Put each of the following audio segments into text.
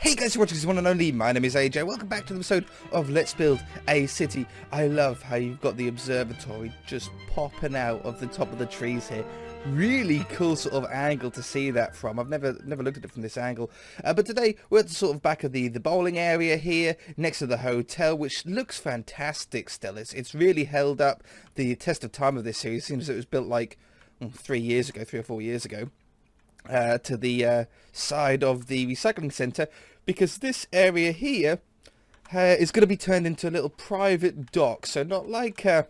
Hey guys, you're watching this one and only. My name is AJ. Welcome back to the episode of Let's Build a City. I love how you've got the observatory just popping out of the top of the trees here. Really cool sort of angle to see that from. I've never looked at it from this angle. But today we're at the sort of back of the bowling area here, next to the hotel, which looks fantastic still. It's really held up the test of time of this series. It seems it was built like 3 or 4 years ago. To the side of the recycling centre, because this area here is going to be turned into a little private dock. So not like a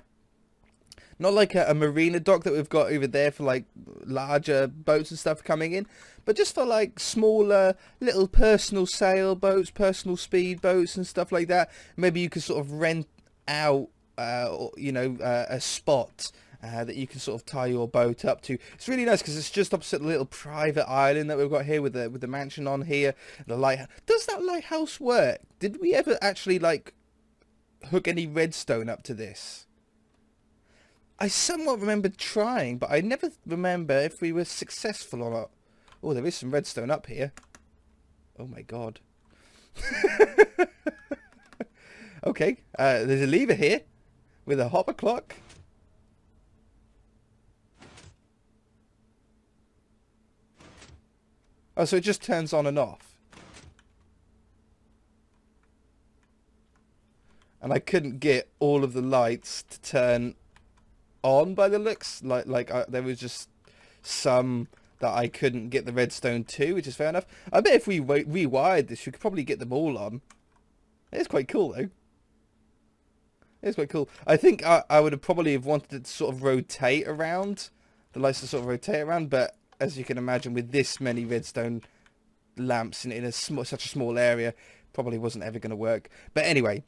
marina dock that we've got over there for like larger boats and stuff coming in, but just for like smaller little personal sailboats, personal speed boats and stuff like that. Maybe you could sort of rent out a spot that you can sort of tie your boat up to. It's really nice because it's just opposite the little private island that we've got here with the mansion on here. The lighthouse. Does that lighthouse work? Did we ever actually like hook any redstone up to this? I somewhat remember trying, but I never remember if we were successful or not. Oh, there is some redstone up here. Oh my god. Okay, there's a lever here with a hopper clock. Oh, so it just turns on and off. And I couldn't get all of the lights to turn on by the looks. There was just some that I couldn't get the redstone to, which is fair enough. I bet if we rewired this, we could probably get them all on. It's quite cool, though. It's quite cool. I think I would have probably wanted it to sort of rotate around. The lights to sort of rotate around, but as you can imagine, with this many redstone lamps in such a small area, probably wasn't ever going to work. But anyway,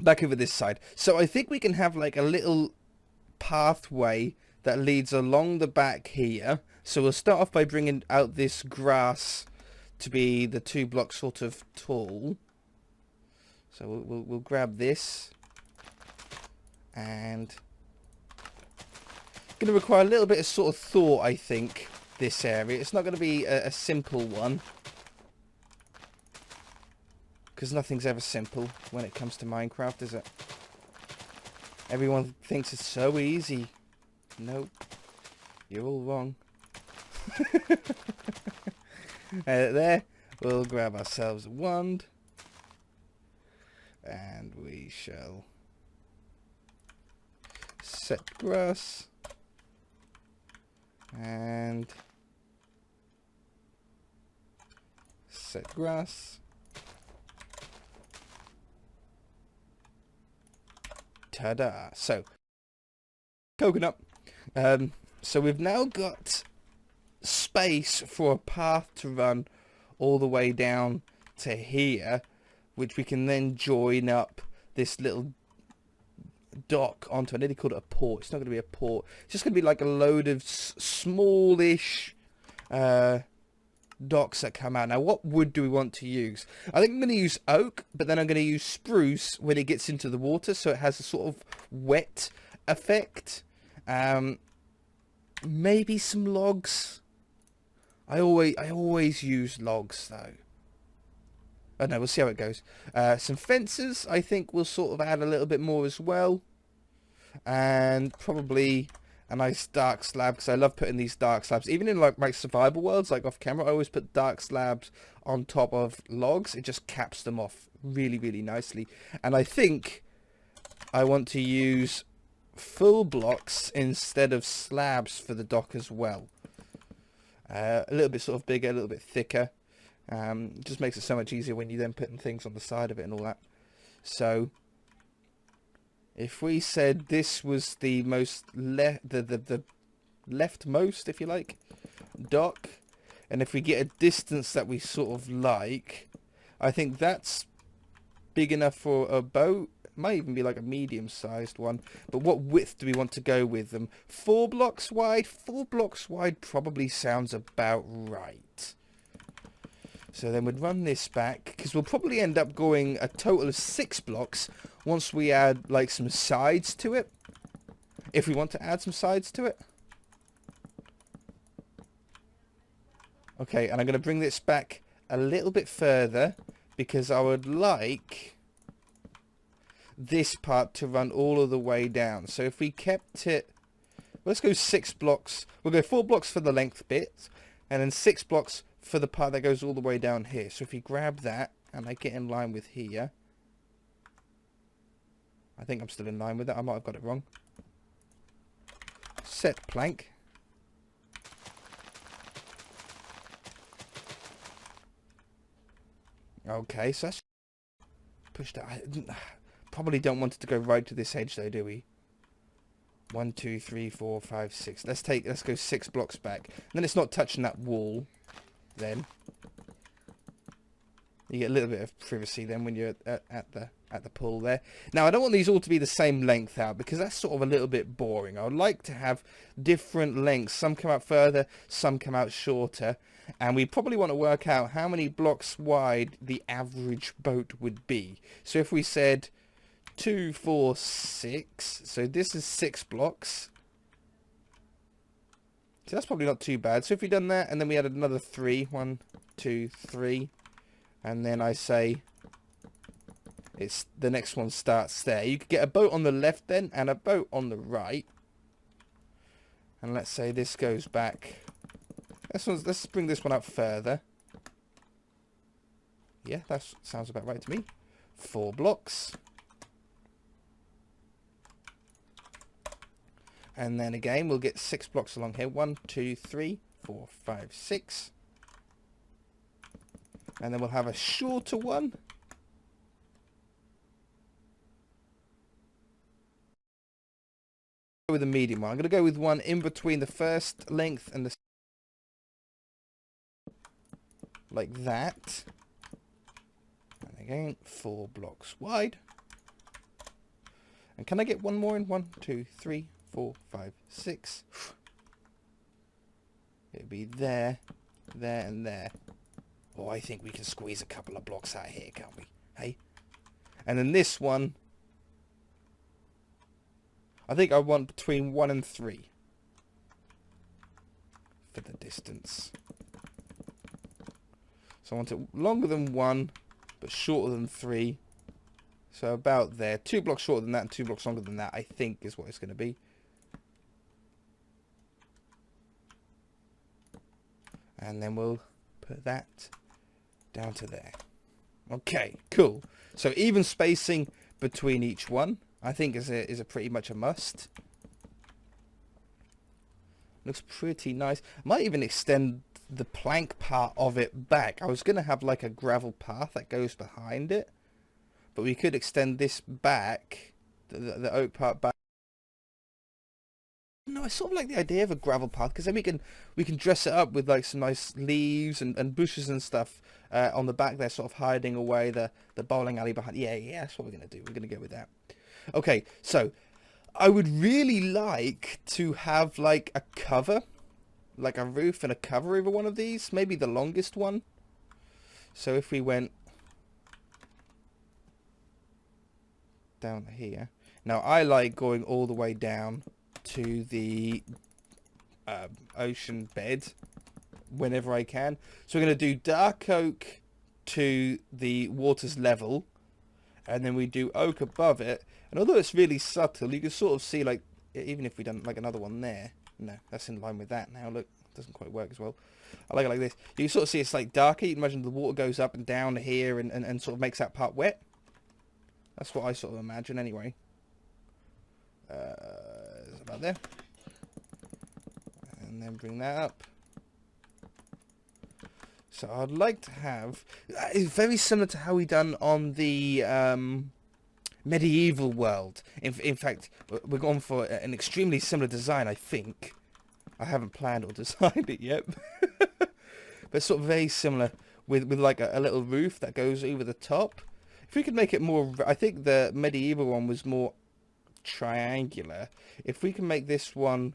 back over this side. So I think we can have like a little pathway that leads along the back here. So we'll start off by bringing out this grass to be the 2 blocks sort of tall. So we'll grab this, and going to require a little bit of sort of thought, I think. This area, it's not going to be a simple one, because nothing's ever simple when it comes to Minecraft, is it? Everyone thinks it's so easy. Nope, you're all wrong. There, we'll grab ourselves a wand, and we shall set grass, and set grass. Ta-da! So, coconut. So we've now got space for a path to run all the way down to here, which we can then join up this little dock onto. I nearly called it a port. It's not going to be a port. It's just going to be like a load of smallish docks that come out. Now, what wood do we want to use? I think I'm going to use oak, but then I'm going to use spruce when it gets into the water, so it has a sort of wet effect. Maybe some logs. I always use logs though. Oh no, we'll see how it goes. Some fences, I think we'll sort of add a little bit more as well. And probably a nice dark slab, because I love putting these dark slabs. Even in like my survival worlds, like off camera, I always put dark slabs on top of logs. It just caps them off really, really nicely. And I think I want to use full blocks instead of slabs for the dock as well. A little bit sort of bigger, a little bit thicker. It just makes it so much easier when you then putting things on the side of it and all that. So if we said this was the most the leftmost, if you like, dock, and if we get a distance that we sort of like, I think that's big enough for a boat. It might even be like a medium-sized one. But what width do we want to go with them? 4 blocks wide? 4 blocks wide probably sounds about right. So then we'd run this back, because we'll probably end up going a total of 6 blocks once we add like some sides to it. If we want to add some sides to it. Okay, and I'm going to bring this back a little bit further because I would like this part to run all of the way down. So if we kept it, let's go 6 blocks. We'll go 4 blocks for the length bit and then 6 blocks for the part that goes all the way down here. So if you grab that and I get in line with here, I think I'm still in line with that. I might have got it wrong. Set plank. Okay, so that's pushed out. Probably don't want it to go right to this edge though, do we? 1, 2, 3, 4, 5, 6. Let's go 6 blocks back. And then it's not touching that wall. Then you get a little bit of privacy then when you're at the pull there. Now I don't want these all to be the same length out because that's sort of a little bit boring. I would like to have different lengths. Some come out further, some come out shorter. And we probably want to work out how many blocks wide the average boat would be. So if we said 2, 4, 6. So this is 6 blocks. So that's probably not too bad. So if we done that and then we added another 3. 1, 2, 3. And then I say it's the next one starts there. You could get a boat on the left then and a boat on the right. And let's say this goes back. Let's bring this one up further. Yeah, that sounds about right to me. 4 blocks. And then again, we'll get 6 blocks along here. 1, 2, 3, 4, 5, 6. And then we'll have a shorter one. With a medium one. I'm going to go with one in between the first length and the... like that. And again, 4 blocks wide. And can I get one more in? 1, 2, 3, 4, 5, 6. It'll be there, there, and there. Oh, I think we can squeeze a couple of blocks out here, can't we? Hey? And then this one, I think I want between 1 and 3 for the distance. So I want it longer than 1, but shorter than 3. So about there. 2 blocks shorter than that and 2 blocks longer than that, I think is what it's going to be. And then we'll put that down to there. Okay, cool. So even spacing between each one, I think is a pretty much a must. Looks pretty nice. Might even extend the plank part of it back. I was going to have like a gravel path that goes behind it, but we could extend this back, the oak part back. No, I sort of like the idea of a gravel path because then we can dress it up with like some nice leaves and bushes and stuff on the back there, sort of hiding away the bowling alley behind. Yeah, that's what we're going to do. We're going to go with that. Okay, so I would really like to have like a cover, like a roof and a cover over one of these, maybe the longest one. So if we went down here. Now I like going all the way down to the ocean bed whenever I can. So we're going to do dark oak to the water's level, and then we do oak above it. And although it's really subtle, you can sort of see, like, even if we done like another one there, no, that's in line with that now. Look, it doesn't quite work as well. I like it like this. You can sort of see it's like darker. You can imagine the water goes up and down here and sort of makes that part wet. That's what I sort of imagine anyway. About there, and then bring that up. So I'd like to have, it's very similar to how we done on the medieval world. In fact, we're going for an extremely similar design, I think. I haven't planned or designed it yet, but sort of very similar with like a little roof that goes over the top. If we could make it more, I think the medieval one was more triangular. If we can make this one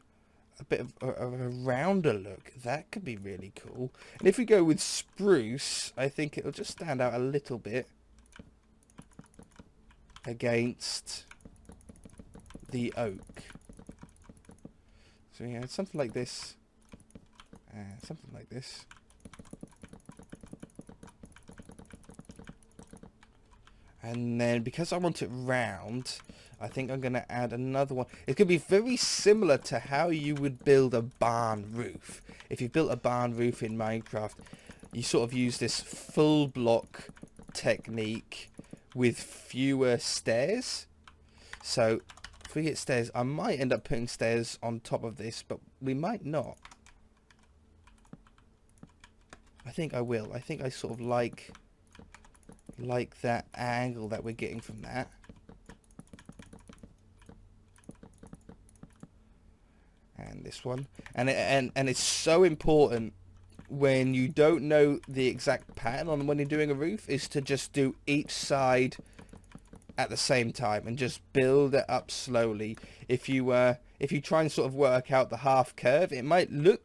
a bit of a rounder look, that could be really cool. And if we go with spruce, I think it'll just stand out a little bit against the oak. So yeah, something like this, something like this. And then because I want it round, I think I'm going to add another one. It's going to be very similar to how you would build a barn roof. If you built a barn roof in Minecraft, you sort of use this full block technique with fewer stairs. So if we get stairs, I might end up putting stairs on top of this, but we might not. I think I will. I think I sort of like that angle that we're getting from that. And this one. And it's so important when you don't know the exact pattern on when you're doing a roof is to just do each side at the same time and just build it up slowly. If you try and sort of work out the half curve, it might look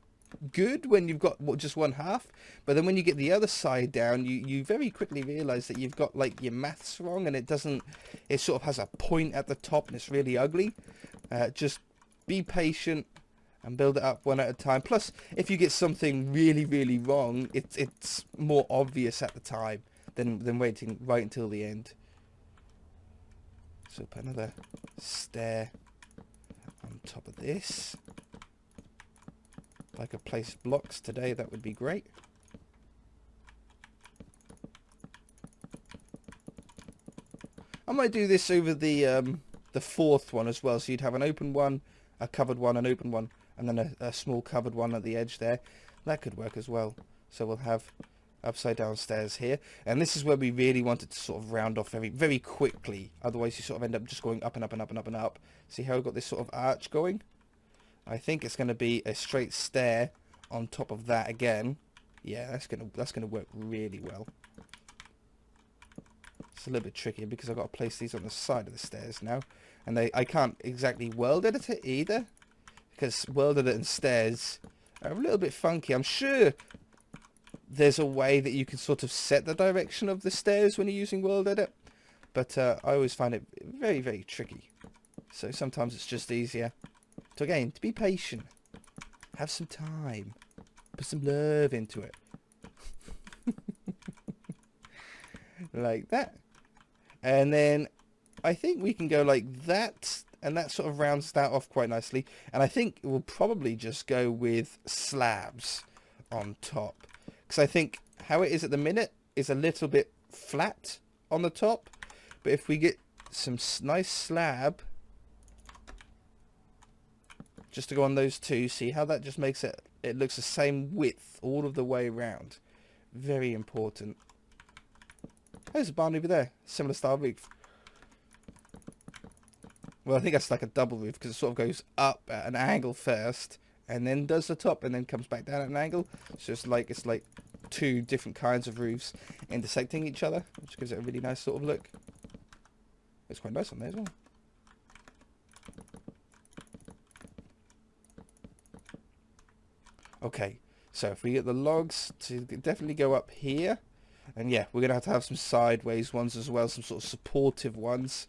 good when you've got just one half, but then when you get the other side down, you very quickly realize that you've got like your maths wrong, and it sort of has a point at the top and it's really ugly. Just be patient and build it up one at a time. Plus, if you get something really, really wrong, it's more obvious at the time than waiting right until the end. So put another stair on top of this. If I could place blocks today, that would be great. I might do this over the fourth one as well. So you'd have an open one, a covered one, an open one, and then a small covered one at the edge there. That could work as well. So we'll have upside down stairs here, and this is where we really wanted to sort of round off very, very quickly. Otherwise, you sort of end up just going up and up and up and up and up. See how we've got this sort of arch going? I think it's going to be a straight stair on top of that again. Yeah, that's gonna work really well. It's a little bit tricky because I've got to place these on the side of the stairs now, and I can't exactly world edit it either, because world edit and stairs are a little bit funky. I'm sure there's a way that you can sort of set the direction of the stairs when you're using world edit, but I always find it very, very tricky. So sometimes it's just easier to, again, to be patient, have some time, put some love into it. Like that. And then I think we can go like that, and that sort of rounds that off quite nicely. And I think we'll probably just go with slabs on top, because I think how it is at the minute is a little bit flat on the top, but if we get some nice slab just to go on those two, see how that just makes it looks the same width all of the way around. Very important. There's a barn over there, similar style roof. Well, I think that's like a double roof because it sort of goes up at an angle first and then does the top and then comes back down at an angle. So it's like two different kinds of roofs intersecting each other, which gives it a really nice sort of look. It's quite nice on there as well. Okay, so if we get the logs to definitely go up here, and yeah, we're going to have some sideways ones as well, some sort of supportive ones.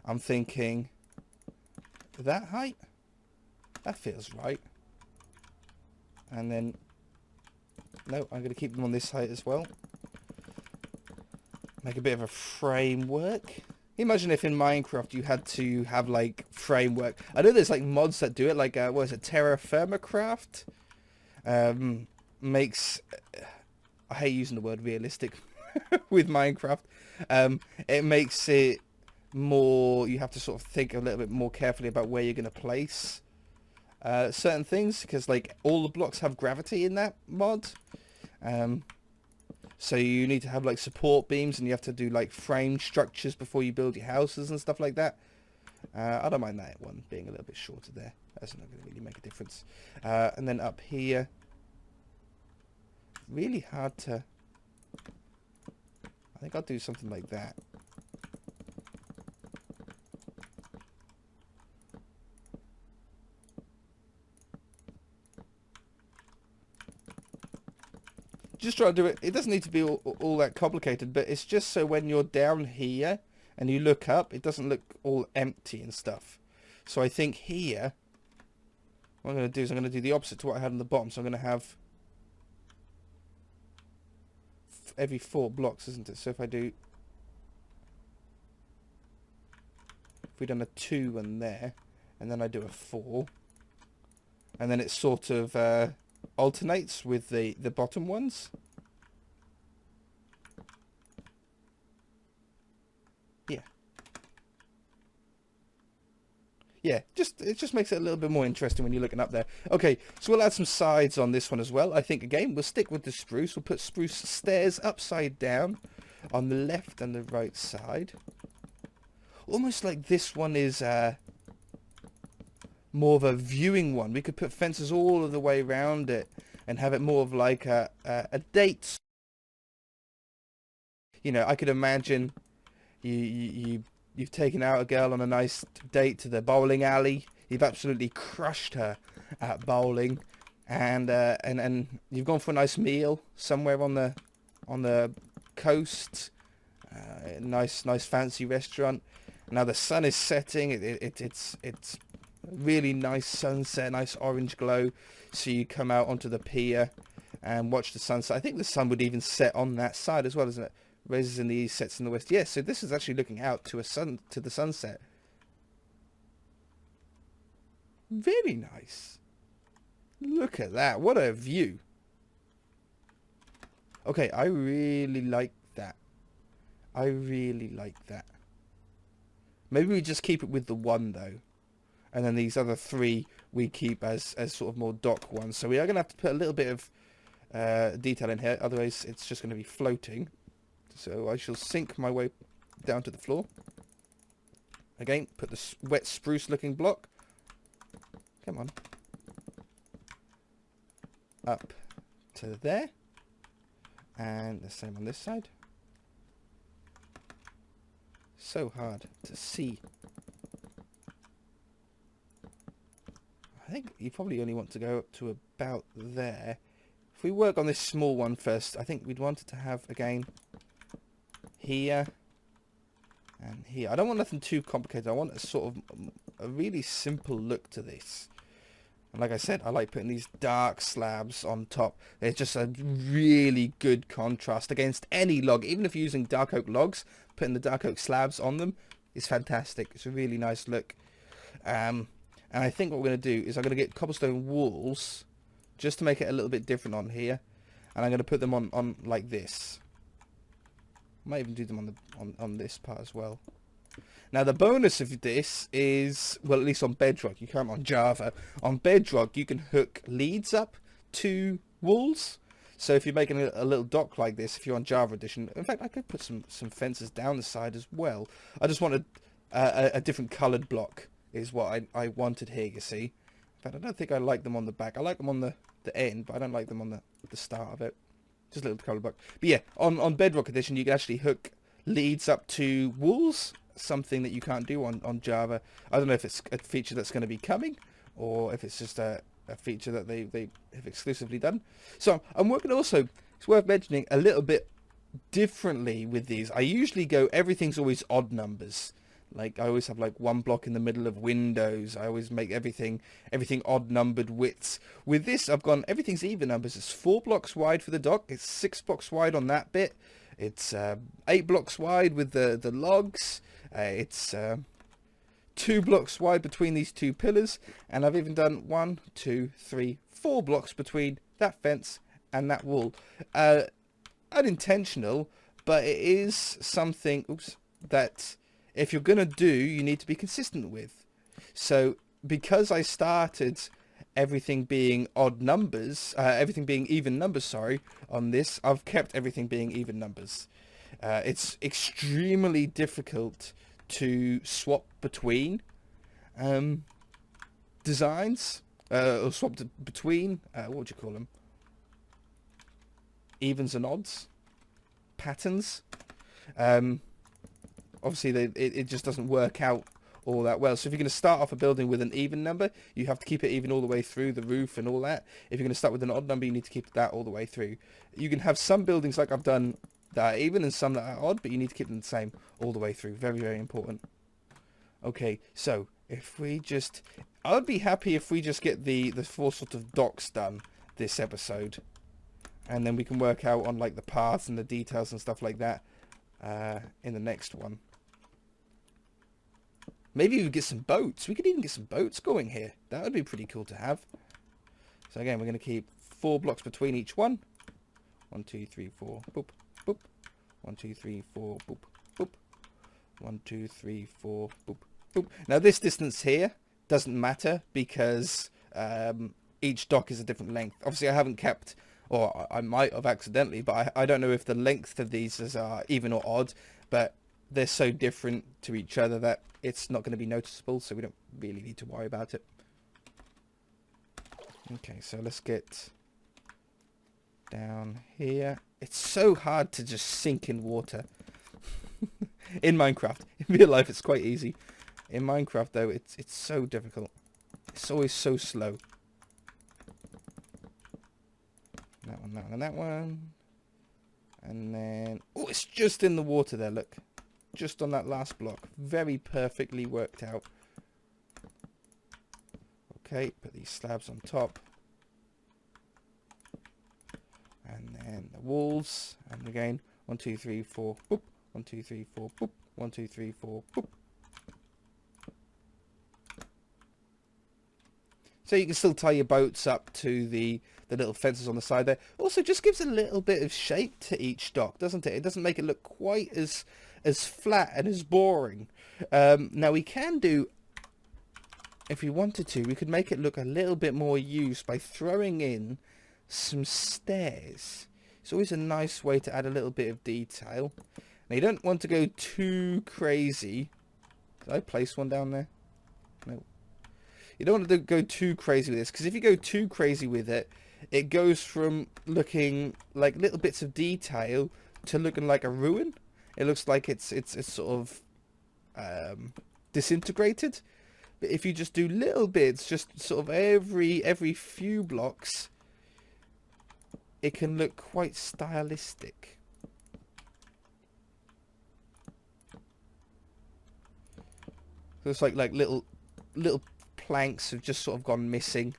I'm thinking that height, that feels right. And then, no, I'm going to keep them on this height as well. Make a bit of a framework. Imagine if in Minecraft you had to have like framework. I know there's like mods that do it, like what is it, Terra Firma Craft? Makes, I hate using the word realistic with Minecraft. It makes it more, you have to sort of think a little bit more carefully about where you're going to place certain things, because like all the blocks have gravity in that mod. So you need to have like support beams, and you have to do like frame structures before you build your houses and stuff like that. I don't mind that one being a little bit shorter there. That's not going to really make a difference. And then up here, really hard to, I think I'll do something like that. Just try to do it. It doesn't need to be all that complicated, but it's just so when you're down here and you look up, it doesn't look all empty and stuff. So I think here, what I'm going to do is I'm going to do the opposite to what I had on the bottom. So I'm going to have every 4 blocks, isn't it? So if I do we've done a 2 on there, and then I do a 4, and then it sort of alternates with the bottom ones. Yeah, it just makes it a little bit more interesting when you're looking up there. Okay, so we'll add some sides on this one as well. I think, again, we'll stick with the spruce. We'll put spruce stairs upside down on the left and the right side. Almost like this one is more of a viewing one. We could put fences all of the way around it and have it more of like a date. You know, I could imagine you've taken out a girl on a nice date to the bowling alley. You've absolutely crushed her at bowling, and you've gone for a nice meal somewhere on the coast. Nice fancy restaurant. Now the sun is setting. It's really nice sunset, nice orange glow. So you come out onto the pier and watch the sunset. I think the sun would even set on that side as well, isn't it? Raises in the east, sets in the west. Yes, so this is actually looking out to the sunset. Very nice. Look at that. What a view. Okay, I really like that. I really like that. Maybe we just keep it with the 1 though. And then these other 3 we keep as sort of more dock ones. So we are going to have to put a little bit of detail in here. Otherwise, it's just going to be floating. So I shall sink my way down to the floor. Again, put the wet spruce looking block. Come on. Up to there. And the same on this side. So hard to see. I think you probably only want to go up to about there. If we work on this small one first, I think we'd want it to have, again, here and here. I don't want nothing too complicated. I want a sort of a really simple look to this. And like I said, I like putting these dark slabs on top. They're just a really good contrast against any log. Even if you're using dark oak logs, putting the dark oak slabs on them is fantastic. It's a really nice look. And I think what we're going to do is I'm going to get cobblestone walls just to make it a little bit different on here. And I'm going to put them on like this. Might even do them on this part as well. Now the bonus of this is, well, at least on Bedrock, you can't on Java. On Bedrock, you can hook leads up to walls. So if you're making a little dock like this, if you're on Java Edition, in fact, I could put some fences down the side as well. I just wanted a different coloured block is what I wanted here, you see. But I don't think I like them on the back. I like them on the end, but I don't like them on the start of it. Just a little colour block. But yeah, on Bedrock Edition, you can actually hook leads up to walls. Something that you can't do on Java. I don't know if it's a feature that's going to be coming, or if it's just a feature that they have exclusively done. So I'm working also, it's worth mentioning, a little bit differently with these. I usually go, everything's always odd numbers. Like I always have like 1 block in the middle of windows. I always make everything odd numbered widths. With this, I've gone, everything's even numbers. It's 4 blocks wide for the dock. It's 6 blocks wide on that bit. It's 8 blocks wide with the logs. It's 2 blocks wide between these 2 pillars. And I've even done 1, 2, 3, 4 blocks between that fence and that wall. Unintentional, but it is something, that if you're going to do, you need to be consistent with. So because I started everything being odd numbers, everything being even numbers, sorry, on this, I've kept everything being even numbers. It's extremely difficult to swap between designs, or swap between, what would you call them? Evens and odds? Patterns? Obviously, it just doesn't work out all that well. So if you're going to start off a building with an even number, you have to keep it even all the way through the roof and all that. If you're going to start with an odd number, you need to keep that all the way through. You can have some buildings like I've done that are even and some that are odd, but you need to keep them the same all the way through. Very, very important. Okay, so if we just... I would be happy if we just get the 4 sort of docks done this episode. And then we can work out on like the paths and the details and stuff like that in the next one. Maybe we could get some boats. We could even get some boats going here. That would be pretty cool to have. So again, we're going to keep 4 blocks between each one. 1, 2, 3, 4. Boop, boop. 1, 2, 3, 4. Boop, boop. 1, 2, 3, 4. Boop, boop. Now this distance here doesn't matter because each dock is a different length. Obviously, I haven't kept, or I might have accidentally, but I don't know if the length of these is even or odd. But they're so different to each other that it's not going to be noticeable, so we don't really need to worry about it. Okay, so let's get down here. It's so hard to just sink in water. In Minecraft. In real life, it's quite easy. In Minecraft, though, it's so difficult. It's always so slow. That one, that one, and that one. And then... oh, it's just in the water there, look. Just on that last block. Very perfectly worked out. Okay, put these slabs on top. And then the walls. And again, 1, 2, 3, 4, boop. 1, 2, 3, 4, boop. 1, 2, 3, 4, boop. So you can still tie your boats up to the little fences on the side there. Also, just gives a little bit of shape to each dock, doesn't it? It doesn't make it look quite as flat and as boring. Now we can do, if we wanted to, we could make it look a little bit more used by throwing in some stairs. It's always a nice way to add a little bit of detail. Now you don't want to go too crazy. Did I place one down there? No. You don't want to go too crazy with this, because if you go too crazy with it, it goes from looking like little bits of detail to looking like a ruin. It looks like it's sort of disintegrated. But if you just do little bits, just sort of every few blocks, it can look quite stylistic. So it's like little planks have just sort of gone missing.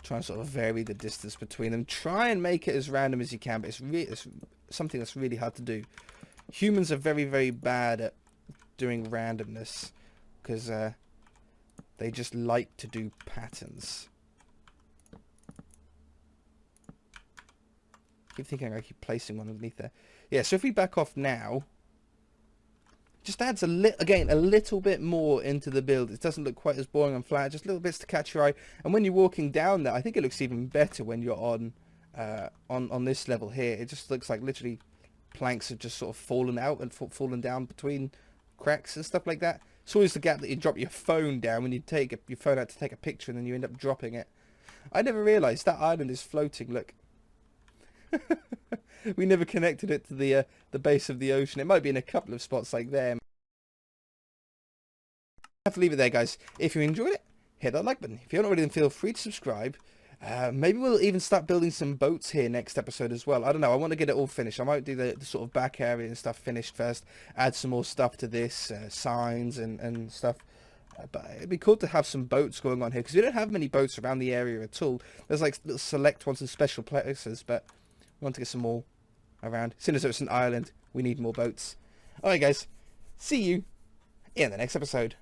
Try and sort of vary the distance between them. Try and make it as random as you can, but it's something that's really hard to do. Humans are very, very bad at doing randomness because they just like to do patterns. I keep thinking I keep placing one underneath there. Yeah, so if we back off now, just adds a little bit more into the build. It doesn't look quite as boring and flat, just little bits to catch your eye. And when you're walking down there, I think it looks even better when you're on this level here. It just looks like literally planks have just sort of fallen out and fallen down between cracks and stuff like that. It's always the gap that you drop your phone down when you take your phone out to take a picture and then you end up dropping it. I never realised that island is floating, look. We never connected it to the base of the ocean. It might be in a couple of spots like there. I have to leave it there, guys. If you enjoyed it, hit that like button. If you haven't already, then feel free to subscribe. Maybe we'll even start building some boats here next episode as well. I don't know. I want to get it all finished. I might do the sort of back area and stuff finished first. Add some more stuff to this, signs and stuff. But it'd be cool to have some boats going on here because we don't have many boats around the area at all. There's like little select ones in special places, but we want to get some more around. As soon as it's an island, we need more boats. Alright guys, see you in the next episode.